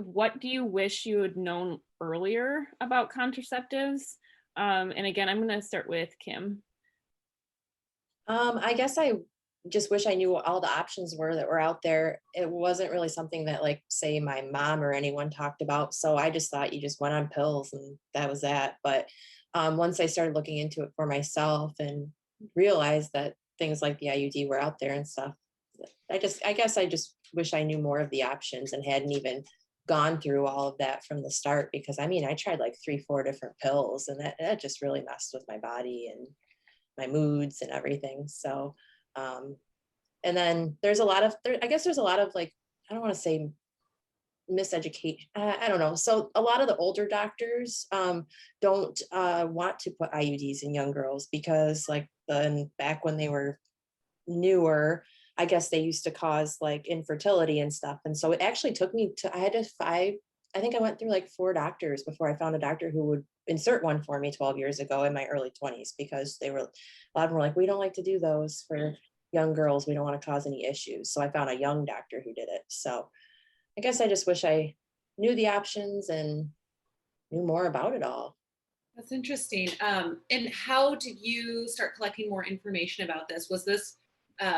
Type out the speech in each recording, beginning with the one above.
what do you wish you had known earlier about contraceptives? And again, I'm going to start with Kim. I guess I just wish I knew what all the options were that were out there. It wasn't really something that, like, say, my mom or anyone talked about. So I just thought you just went on pills and that was that. But once I started looking into it for myself and realized that things like the IUD were out there and stuff, I guess I just wish I knew more of the options and hadn't even gone through all of that from the start. Because I mean, I tried like 3, 4 different pills, and that just really messed with my body and my moods and everything. So, and then there's a lot of, I guess there's a lot of, like, I don't want to say miseducation. I don't know. So a lot of the older doctors don't want to put IUDs in young girls because, like, then back when they were newer, I guess they used to cause like infertility and stuff. And so it actually took me to, I think I went through like 4 doctors before I found a doctor who would insert one for me 12 years ago in my early 20s, because a lot of them were like, we don't like to do those for young girls. We don't want to cause any issues. So I found a young doctor who did it. So I guess I just wish I knew the options and knew more about it all. That's interesting. And how did you start collecting more information about this? Was this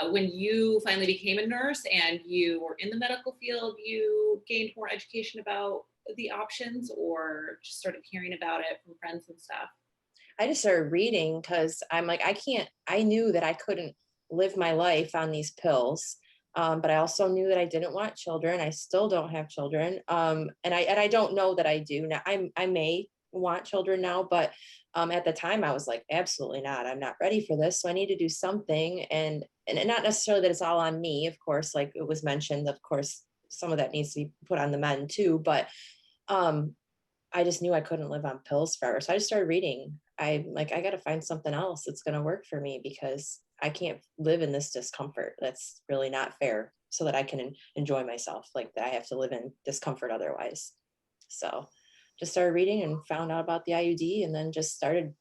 when you finally became a nurse and you were in the medical field, you gained more education about the options, or just started hearing about it from friends and stuff? I just started reading because I'm like, I knew that I couldn't live my life on these pills. But I also knew that I didn't want children. I still don't have children. And I don't know that I do now. I may want children now, but at the time I was like, absolutely not. I'm not ready for this. So I need to do something. And not necessarily that it's all on me, of course, like it was mentioned, of course, some of that needs to be put on the men too. But um, I just knew I couldn't live on pills forever. So I just started reading. I'm like, I got to find something else that's going to work for me, because I can't live in this discomfort. That's really not fair, so that I can enjoy myself. Like, that I have to live in discomfort otherwise. So just started reading and found out about the IUD, and then just started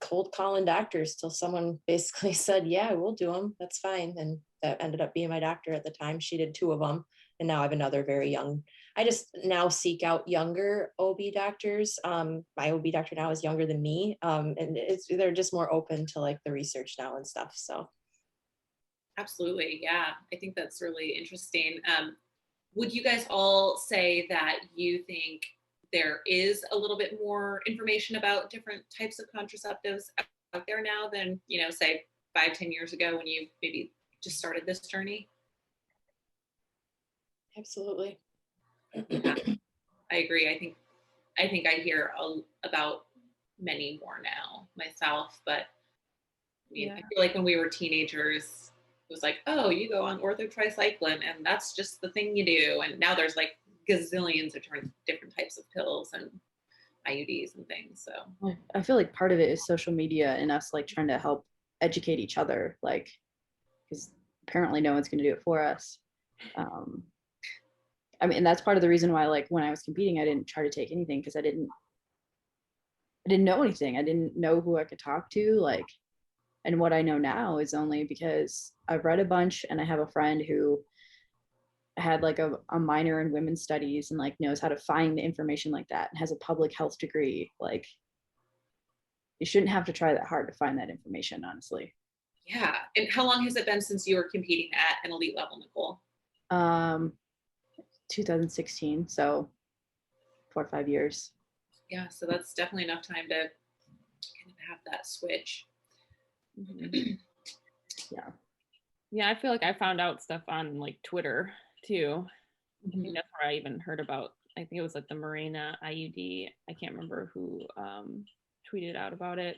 cold calling doctors till someone basically said, yeah, we'll do them. That's fine. And that ended up being my doctor at the time. She did 2 of them. And now I have another very young, I just now seek out younger OB doctors. My OB doctor now is younger than me. And they're just more open to like the research now and stuff. So. Absolutely. Yeah. I think that's really interesting. Would you guys all say that you think there is a little bit more information about different types of contraceptives out there now than, say 5-10 years ago when you maybe just started this journey? Absolutely. Yeah, I agree. I think I hear about many more now myself, but Yeah. I feel like when we were teenagers, it was like, oh, you go on orthotricycline and that's just the thing you do. And now there's like gazillions of different types of pills and IUDs and things. So I feel like part of it is social media and us like trying to help educate each other, like, because apparently no one's going to do it for us. I mean, that's part of the reason why, like, when I was competing, I didn't try to take anything, because I didn't know anything. I didn't know who I could talk to, like, and what I know now is only because I've read a bunch, and I have a friend who had like a minor in women's studies and like knows how to find information like that and has a public health degree. Like, you shouldn't have to try that hard to find that information, honestly. yeah. And how long has it been since you were competing at an elite level, Nicole? 2016, so 4 or 5 years. Yeah, so that's definitely enough time to kind of have that switch. Mm-hmm. Yeah. Yeah, I feel like I found out stuff on like Twitter too. I think that's where I even heard about, I think it was like the Mirena IUD. I can't remember who tweeted out about it.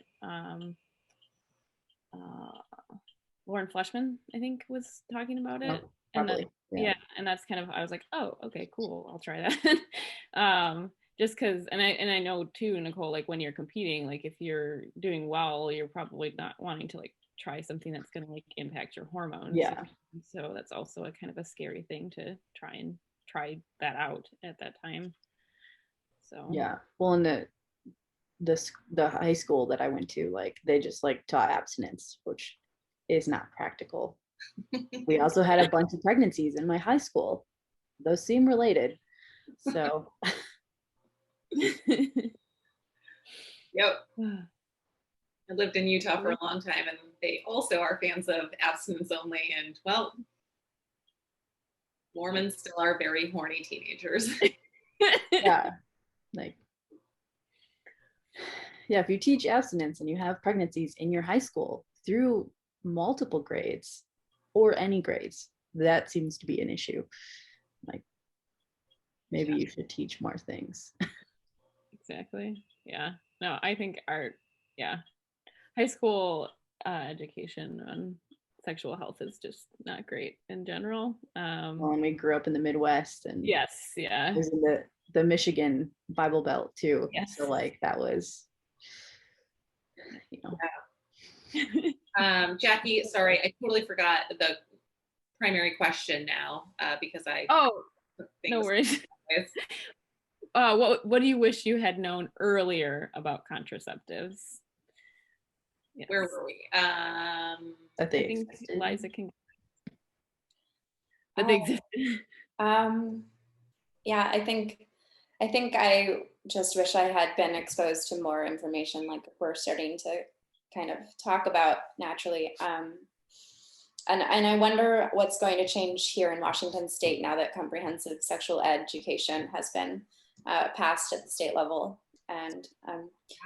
Lauren Fleshman, I think, was talking about it. Oh, And probably. yeah, and that's kind of, I was like, oh, okay, cool, I'll try that. Just because, and I know too, Nicole, like when you're competing, like if you're doing well, you're probably not wanting to like try something that's going to like impact your hormones. Yeah. So that's also a kind of a scary thing to try that out at that time. So Yeah. Well, in the high school that I went to, like, they just like taught abstinence, which is not practical. We also had a bunch of pregnancies in my high school. Those seem related. So Yep. I lived in Utah for a long time, and they also are fans of abstinence only. And well, Mormons still are very horny teenagers. yeah, like, yeah, if you teach abstinence and you have pregnancies in your high school through multiple grades or any grades, that seems to be an issue. Like, maybe you should teach more things. Exactly. Yeah. No, I think high school education on sexual health is just not great in general. Well, and we grew up in the Midwest, and Yes, yeah. I was in the Michigan Bible Belt too. Yes. So like that was, you know. Jackie, sorry, I totally forgot the primary question now because I. Oh, no worries. What do you wish you had known earlier about contraceptives? Yes. Where were we? That they I think existed. Liza can. That they existed. Yeah, I think I just wish I had been exposed to more information like we're starting to kind of talk about naturally. And I wonder what's going to change here in Washington State now that comprehensive sexual education has been passed at the state level. And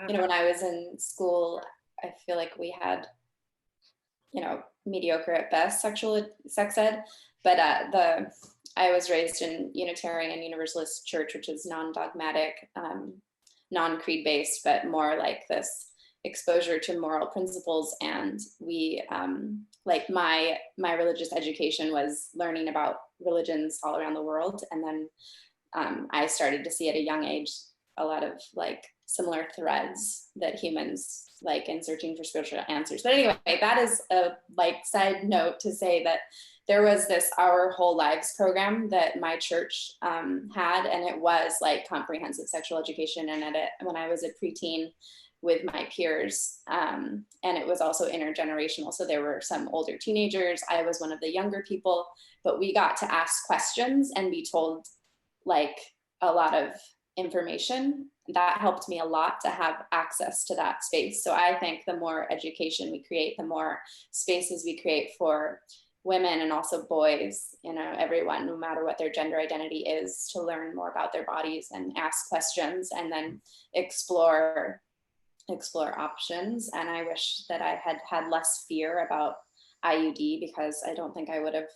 you know, when I was in school, I feel like we had, you know, mediocre at best sex ed, but I was raised in Unitarian Universalist Church, which is non-dogmatic, non-creed based, but more like this exposure to moral principles. And we, like my religious education was learning about religions all around the world. And then I started to see at a young age a lot of like similar threads that humans like in searching for spiritual answers. But anyway, that is a like side note to say that there was this Our Whole Lives program that my church had, and it was like comprehensive sexual education. And when I was a preteen with my peers, and it was also intergenerational. So there were some older teenagers. I was one of the younger people, but we got to ask questions and be told like a lot of information. That helped me a lot to have access to that space. So I think the more education we create, the more spaces we create for women and also boys, you know, everyone, no matter what their gender identity is, to learn more about their bodies and ask questions and then explore options. And I wish that I had had less fear about IUD, because I don't think I would have,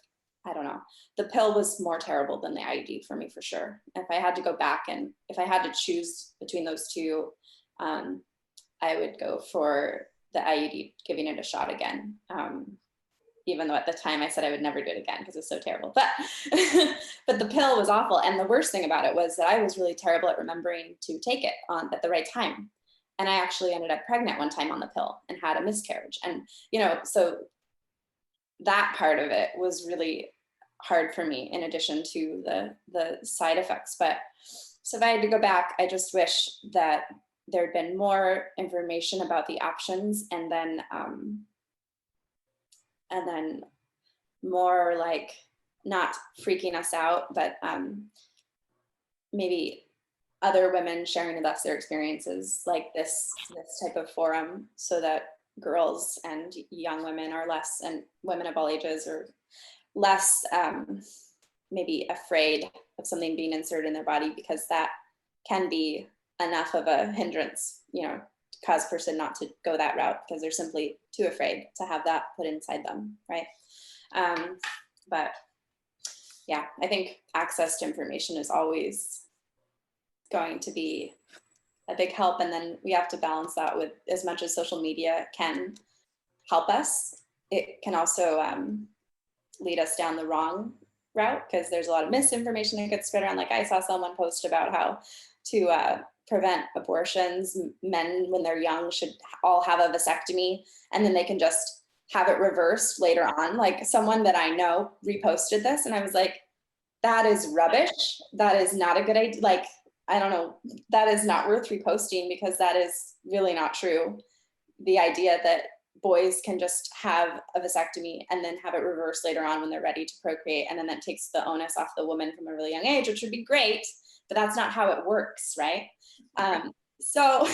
I don't know. The pill was more terrible than the IUD for me, for sure. If I had to go back and if I had to choose between those two, I would go for the IUD, giving it a shot again. Even though at the time I said I would never do it again because it's so terrible. But but the pill was awful. And the worst thing about it was that I was really terrible at remembering to take it at the right time. And I actually ended up pregnant one time on the pill and had a miscarriage. And, you know, so that part of it was really hard for me, in addition to the side effects. But so if I had to go back, I just wish that there'd been more information about the options, and then more like not freaking us out, but maybe other women sharing with us their experiences, like this type of forum, so that girls and young women are less, and women of all ages are less maybe afraid of something being inserted in their body, because that can be enough of a hindrance, you know, cause a person not to go that route because they're simply too afraid to have that put inside them, right? But yeah, I think access to information is always going to be a big help. And then we have to balance that with, as much as social media can help us, it can also lead us down the wrong route, because there's a lot of misinformation that gets spread around. Like I saw someone post about how to prevent abortions, men when they're young should all have a vasectomy, and then they can just have it reversed later on. Like someone that I know reposted this, and I was like, that is rubbish. That is not a good idea. Like, I don't know, that is not worth reposting, because that is really not true. The idea that boys can just have a vasectomy and then have it reversed later on when they're ready to procreate, and then that takes the onus off the woman from a really young age, which would be great, but that's not how it works, right? So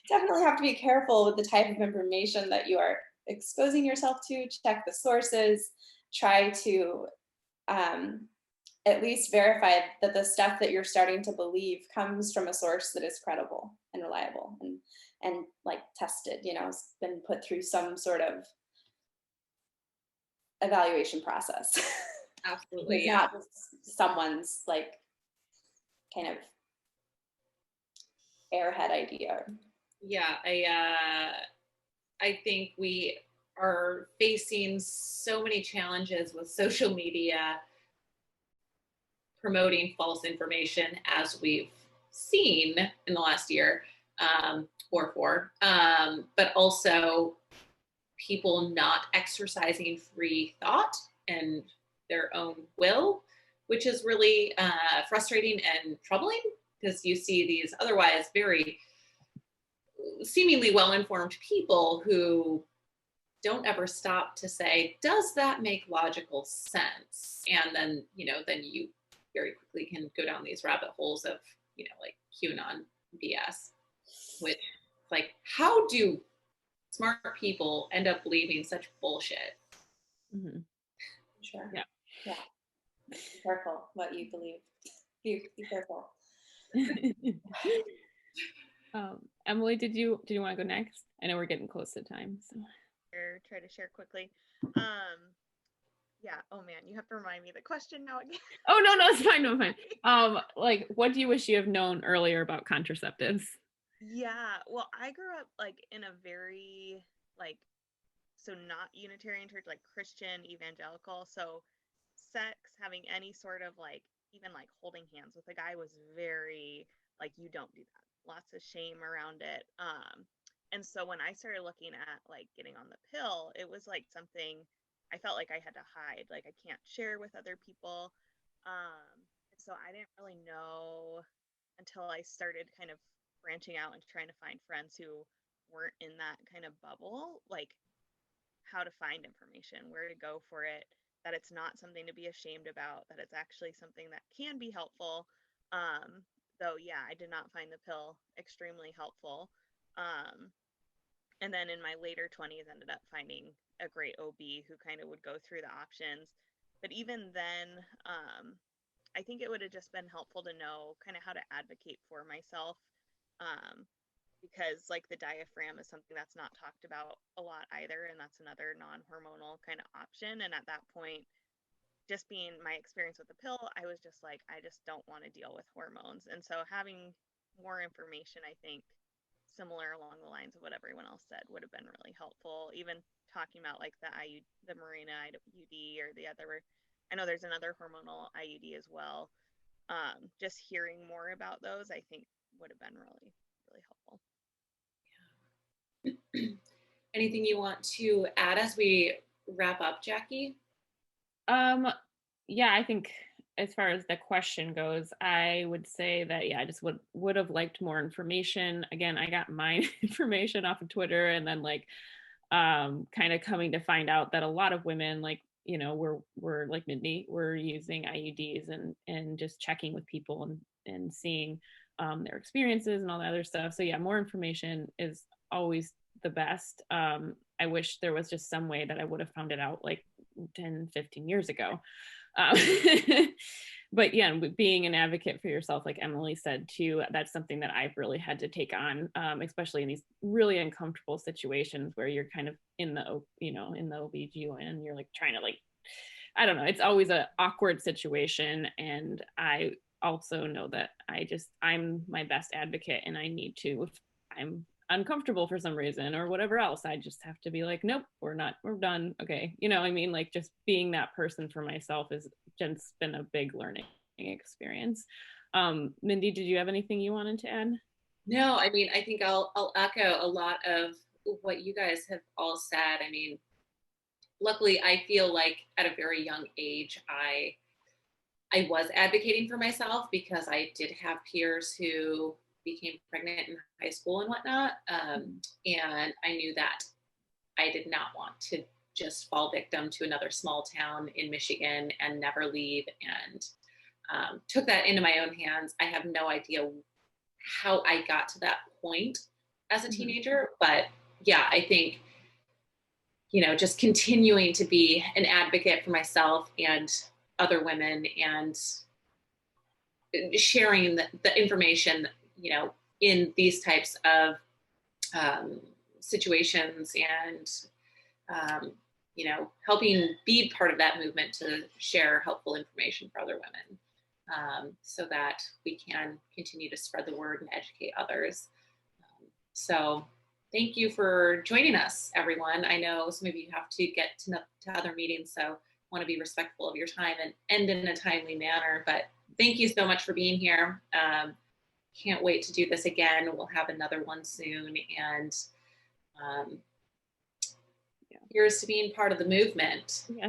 definitely have to be careful with the type of information that you are exposing yourself to. Check the sources, try to at least verify that the stuff that you're starting to believe comes from a source that is credible and reliable and like tested, you know, it's been put through some sort of evaluation process. Absolutely. It's Yeah. not just someone's like kind of airhead idea. Yeah. I think we are facing so many challenges with social media promoting false information, as we've seen in the last year or four, but also people not exercising free thought and their own will, which is really frustrating and troubling, because you see these otherwise very seemingly well-informed people who don't ever stop to say, does that make logical sense? And then, then you very quickly can go down these rabbit holes of, like QAnon BS, which, like, how do smart people end up believing such bullshit? Mm-hmm. Sure. Yeah. Yeah. Be careful what you believe. Be careful. Emily, did you want to go next? I know we're getting close to time, so try to share quickly. Yeah. Oh man, you have to remind me the question now again. Oh no, it's fine, no, fine. Like, what do you wish you have known earlier about contraceptives? Yeah. Well, I grew up like in a very so not Unitarian church, like Christian evangelical. So sex, having any sort of even holding hands with a guy was very you don't do that. Lots of shame around it. And so when I started looking at getting on the pill, it was something I felt like I had to hide. I can't share with other people. So I didn't really know until I started kind of branching out and trying to find friends who weren't in that kind of bubble, how to find information, where to go for it, that it's not something to be ashamed about, that it's actually something that can be helpful. Though, yeah, I did not find the pill extremely helpful. And then in my later 20s, ended up finding a great OB who kind of would go through the options. But even then, I think it would have just been helpful to know kind of how to advocate for myself. Because the diaphragm is something that's not talked about a lot either. And that's another non-hormonal kind of option. And at that point, just being my experience with the pill, I was just I just don't want to deal with hormones. And so having more information, I think, similar along the lines of what everyone else said, would have been really helpful. Even talking about the Mirena IUD, or the other, I know there's another hormonal IUD as well. Just hearing more about those, I think, would have been really, really helpful. Yeah. Anything you want to add as we wrap up, Jackie? Yeah, I think as far as the question goes, I would say that, yeah, I just would have liked more information. Again, I got my information off of Twitter, and then kind of coming to find out that a lot of women, we're like Mindy, we're using IUDs and just checking with people and seeing their experiences and all that other stuff. So yeah, more information is always the best. I wish there was just some way that I would have found it out 10, 15 years ago. But yeah, being an advocate for yourself, like Emily said too, that's something that I've really had to take on, especially in these really uncomfortable situations where you're kind of in the OBGYN, you're trying to I don't know, it's always an awkward situation. And I also know that I'm my best advocate, and I need to, if I'm uncomfortable for some reason or whatever else, I just have to be nope, we're done. Okay. I mean, just being that person for myself has just been a big learning experience. Mindy, did you have anything you wanted to add? No, I mean, I think I'll echo a lot of what you guys have all said. I mean, luckily, I feel at a very young age, I was advocating for myself, because I did have peers who became pregnant in high school and whatnot. And I knew that I did not want to just fall victim to another small town in Michigan and never leave. And took that into my own hands. I have no idea how I got to that point as a teenager, but yeah, I think, just continuing to be an advocate for myself and other women, and sharing the information, in these types of situations, and helping be part of that movement to share helpful information for other women, so that we can continue to spread the word and educate others. So thank you for joining us, everyone. I know some of you have to get to other meetings, so want to be respectful of your time and end in a timely manner. But thank you so much for being here. Can't wait to do this again. We'll have another one soon. And here's to being part of the movement. Yeah.